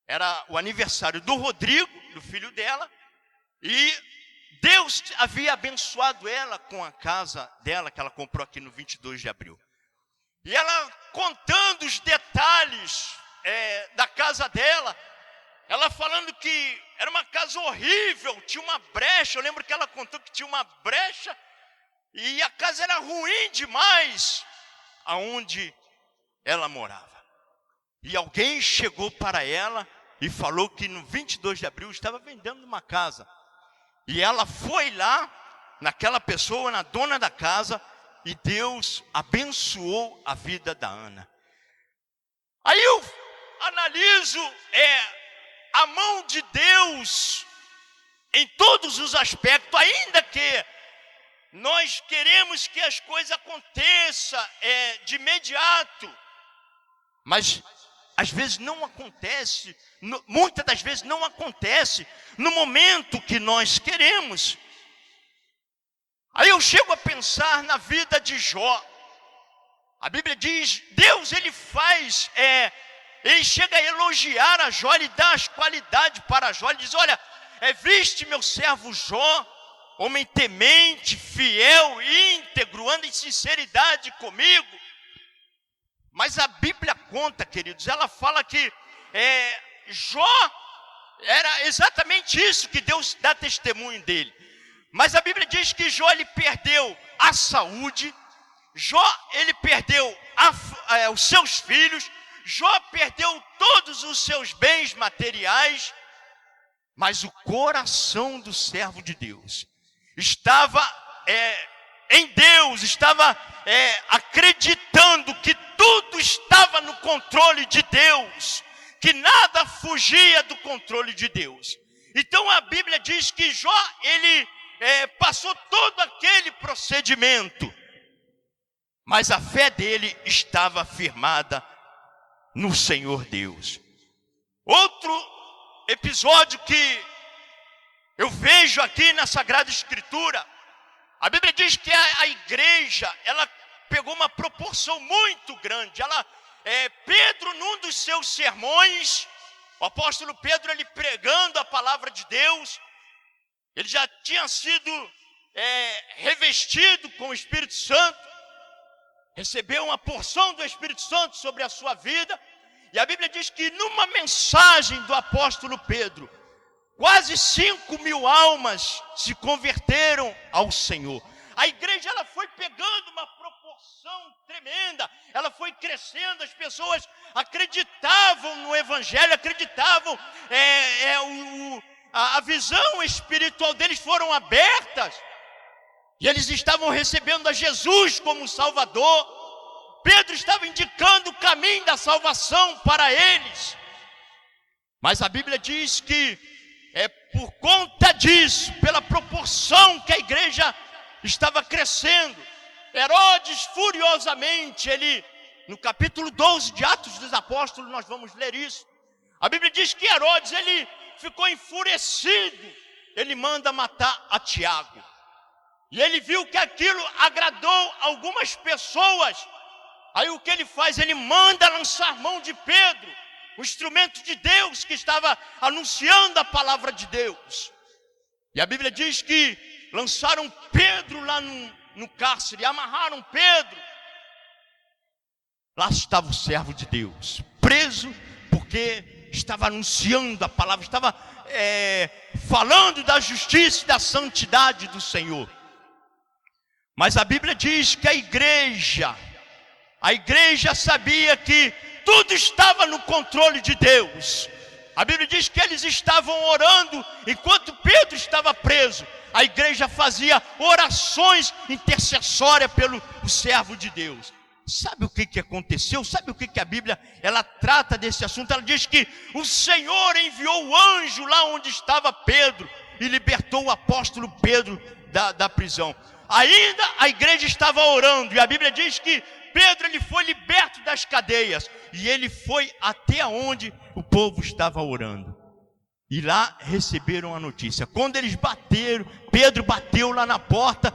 Era o aniversário do Rodrigo, do filho dela, e Deus havia abençoado ela com a casa dela, que ela comprou aqui no 22 de abril. E ela contando os detalhes da casa dela, ela falando que era uma casa horrível, tinha uma brecha. Eu lembro que ela contou que tinha uma brecha e a casa era ruim demais aonde ela morava. E alguém chegou para ela e falou que no 22 de abril estava vendendo uma casa. E ela foi lá, naquela pessoa, na dona da casa, e Deus abençoou a vida da Ana. Aí eu analiso a mão de Deus em todos os aspectos, ainda que nós queremos que as coisas aconteçam de imediato, mas às vezes não acontece, muitas das vezes não acontece no momento que nós queremos. Aí eu chego a pensar na vida de Jó. A Bíblia diz, Deus ele chega a elogiar a Jó, ele dá as qualidades para Jó, ele diz, olha, viste meu servo Jó, homem temente, fiel, íntegro, anda em sinceridade comigo. Mas a Bíblia conta, queridos, ela fala que Jó era exatamente isso que Deus dá testemunho dele. Mas a Bíblia diz que Jó ele perdeu a saúde, Jó ele perdeu os seus filhos, Jó perdeu todos os seus bens materiais, mas o coração do servo de Deus estava em Deus, estava acreditando que tudo estava no controle de Deus, que nada fugia do controle de Deus. Então a Bíblia diz que Jó ele passou todo aquele procedimento, mas a fé dele estava firmada no Senhor Deus. Outro episódio que eu vejo aqui na Sagrada Escritura, a Bíblia diz que a igreja, ela pegou uma proporção muito grande. Pedro, num dos seus sermões, o apóstolo Pedro, ele pregando a palavra de Deus, ele já tinha sido revestido com o Espírito Santo, recebeu uma porção do Espírito Santo sobre a sua vida, e a Bíblia diz que numa mensagem do apóstolo Pedro, quase 5.000 almas se converteram ao Senhor. A igreja ela foi pegando uma proporção tremenda, ela foi crescendo, as pessoas acreditavam no Evangelho, acreditavam, a visão espiritual deles foram abertas, e eles estavam recebendo a Jesus como Salvador. Pedro estava indicando o caminho da salvação para eles, mas a Bíblia diz que por conta disso, pela proporção que a igreja estava crescendo, Herodes furiosamente, no capítulo 12 de Atos dos Apóstolos, nós vamos ler isso. A Bíblia diz que Herodes, ele ficou enfurecido, ele manda matar a Tiago. E ele viu que aquilo agradou algumas pessoas. Aí o que ele faz? Ele manda lançar mão de Pedro, o instrumento de Deus que estava anunciando a palavra de Deus. E a Bíblia diz que lançaram Pedro lá no cárcere, amarraram Pedro. Lá estava o servo de Deus, preso porque estava anunciando a palavra, estava falando da justiça e da santidade do Senhor. Mas a Bíblia diz que a igreja sabia que tudo estava no controle de Deus. A Bíblia diz que eles estavam orando enquanto Pedro estava preso. A igreja fazia orações intercessórias pelo servo de Deus. Sabe o que aconteceu? Sabe o que a Bíblia ela trata desse assunto? Ela diz que o Senhor enviou o anjo lá onde estava Pedro e libertou o apóstolo Pedro da prisão. Ainda a igreja estava orando, e a Bíblia diz que Pedro ele foi liberto das cadeias, e ele foi até onde o povo estava orando, e lá receberam a notícia. Quando eles bateram, Pedro bateu lá na porta,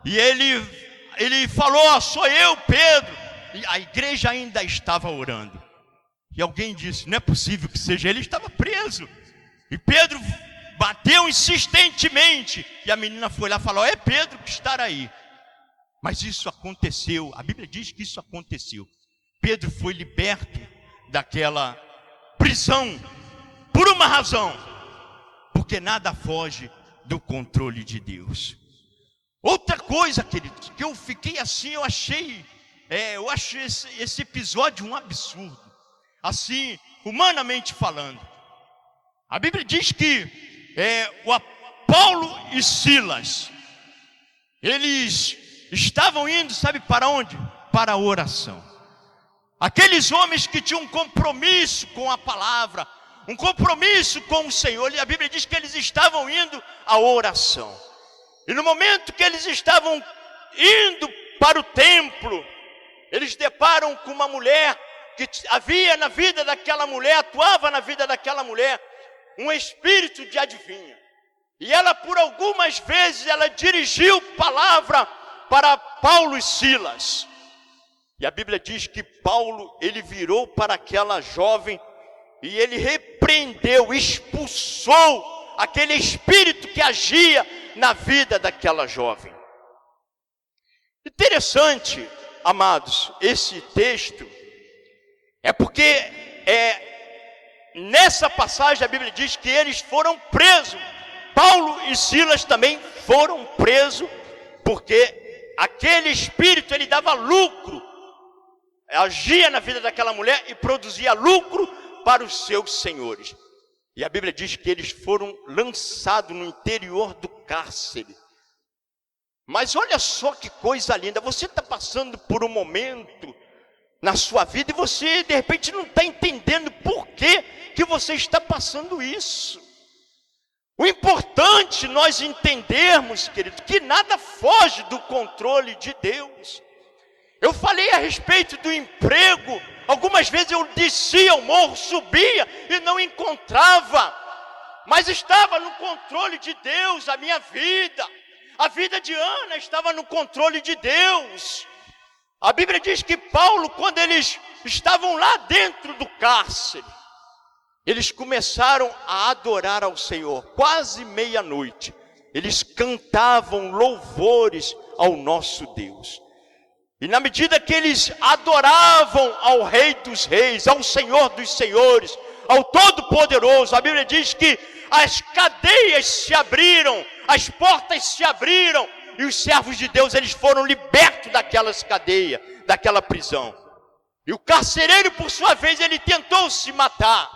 e ele falou: sou eu, Pedro. E a igreja ainda estava orando, E alguém disse, não é possível que seja ele, estava preso. E Pedro bateu insistentemente. E a menina foi lá e falou, é Pedro que está aí. Mas isso aconteceu, a Bíblia diz que isso aconteceu. Pedro foi liberto daquela prisão, por uma razão, porque nada foge do controle de Deus. Outra coisa, queridos, que eu fiquei assim, eu acho esse episódio um absurdo, assim, humanamente falando. A Bíblia diz que Paulo e Silas, eles estavam indo, sabe para onde? Para a oração. Aqueles homens que tinham um compromisso com a palavra, um compromisso com o Senhor. E a Bíblia diz que eles estavam indo à oração. E no momento que eles estavam indo para o templo, eles deparam com uma mulher que havia na vida daquela mulher, atuava na vida daquela mulher, um espírito de adivinha. E ela, por algumas vezes, ela dirigiu palavra para Paulo e Silas. E a Bíblia diz que Paulo, ele virou para aquela jovem e ele repreendeu, expulsou aquele espírito que agia na vida daquela jovem. Interessante, amados, esse texto é porque nessa passagem a Bíblia diz que eles foram presos. Paulo e Silas também foram presos porque aquele espírito, ele dava lucro, agia na vida daquela mulher e produzia lucro para os seus senhores. E a Bíblia diz que eles foram lançados no interior do cárcere. Mas olha só que coisa linda, você está passando por um momento na sua vida e você de repente não está entendendo por que você está passando isso. O importante nós entendermos, querido, que nada foge do controle de Deus. Eu falei a respeito do emprego, algumas vezes eu descia ao morro, subia e não encontrava, mas estava no controle de Deus a minha vida. A vida de Ana estava no controle de Deus. A Bíblia diz que Paulo, quando eles estavam lá dentro do cárcere, eles começaram a adorar ao Senhor, quase meia-noite. Eles cantavam louvores ao nosso Deus. E na medida que eles adoravam ao Rei dos Reis, ao Senhor dos Senhores, ao Todo-Poderoso, a Bíblia diz que as cadeias se abriram, as portas se abriram, e os servos de Deus, eles foram libertos daquelas cadeias, daquela prisão. E o carcereiro, por sua vez, ele tentou se matar.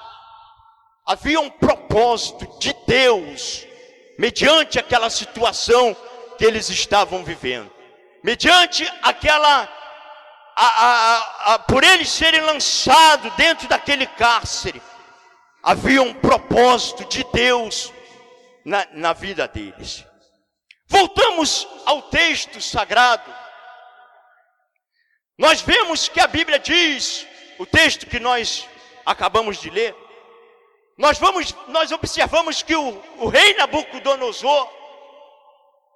Havia um propósito de Deus, mediante aquela situação que eles estavam vivendo. Mediante aquela, por eles serem lançados dentro daquele cárcere, havia um propósito de Deus na vida deles. Voltamos ao texto sagrado. Nós vemos que a Bíblia diz, o texto que nós acabamos de ler, nós observamos que o rei Nabucodonosor,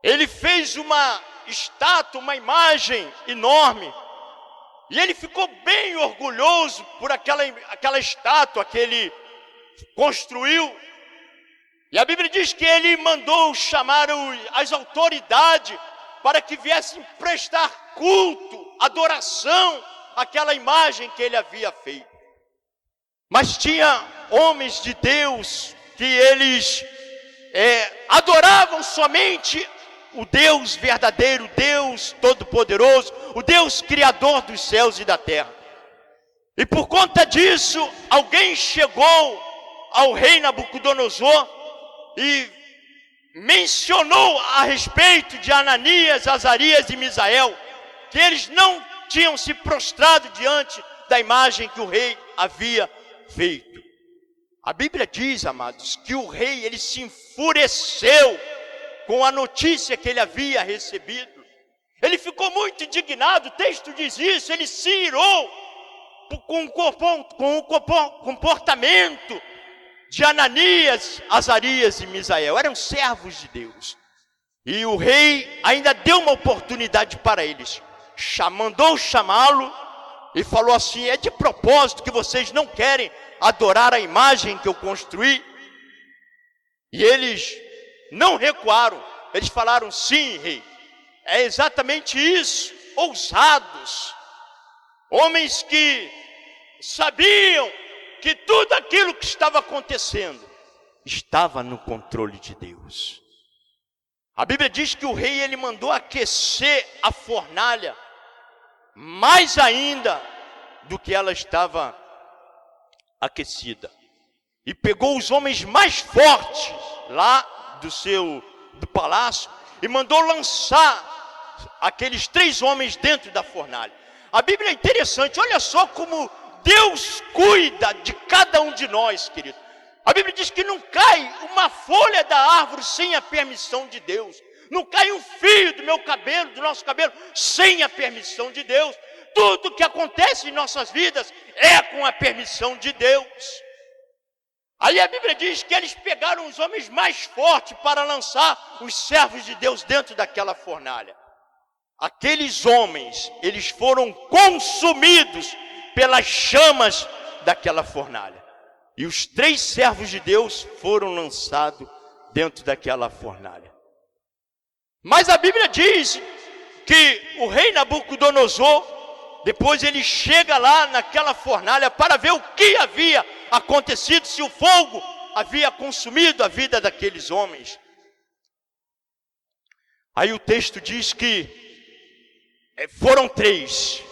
ele fez uma estátua, uma imagem enorme, e ele ficou bem orgulhoso por aquela estátua que ele construiu. E a Bíblia diz que ele mandou chamar as autoridades para que viessem prestar culto, adoração àquela imagem que ele havia feito. Mas tinha homens de Deus que eles adoravam somente o Deus verdadeiro, o Deus todo-poderoso, o Deus criador dos céus e da terra. E por conta disso, alguém chegou ao rei Nabucodonosor e mencionou a respeito de Ananias, Azarias e Misael, que eles não tinham se prostrado diante da imagem que o rei havia feito. A Bíblia diz, amados, que o rei, ele se enfureceu com a notícia que ele havia recebido. Ele ficou muito indignado, o texto diz isso, ele se irou com o comportamento de Ananias, Azarias e Misael. Eram servos de Deus. E o rei ainda deu uma oportunidade para eles. Mandou chamá-lo e falou assim: é de propósito que vocês não querem adorar a imagem que eu construí? E eles não recuaram, eles falaram: sim, rei, é exatamente isso. Ousados, homens que sabiam que tudo aquilo que estava acontecendo estava no controle de Deus. A Bíblia diz que o rei, ele mandou aquecer a fornalha mais ainda do que ela estava aquecida, e pegou os homens mais fortes lá do palácio e mandou lançar aqueles 3 homens dentro da fornalha. A Bíblia é interessante, olha só como Deus cuida de cada um de nós, querido. A Bíblia diz que não cai uma folha da árvore sem a permissão de Deus. Não cai um fio do meu cabelo, do nosso cabelo, sem a permissão de Deus. Tudo que acontece em nossas vidas é com a permissão de Deus. Aí a Bíblia diz que eles pegaram os homens mais fortes para lançar os servos de Deus dentro daquela fornalha. Aqueles homens, eles foram consumidos pelas chamas daquela fornalha. E os 3 servos de Deus foram lançados dentro daquela fornalha. Mas a Bíblia diz que o rei Nabucodonosor, depois ele chega lá naquela fornalha para ver o que havia acontecido, se o fogo havia consumido a vida daqueles homens. Aí o texto diz que foram 3,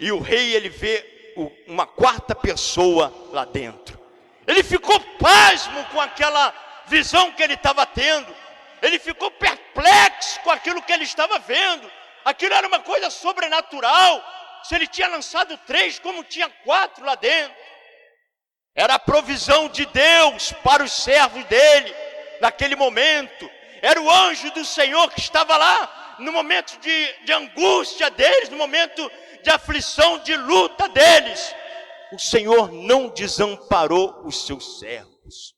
e o rei, ele vê uma 4ª pessoa lá dentro. Ele ficou pasmo com aquela visão que ele estava tendo. Ele ficou perplexo com aquilo que ele estava vendo. Aquilo era uma coisa sobrenatural. Se ele tinha lançado 3, como tinha 4 lá dentro? Era a provisão de Deus para os servos dele naquele momento. Era o anjo do Senhor que estava lá no momento de angústia deles, no momento de aflição, de luta deles. O Senhor não desamparou os seus servos.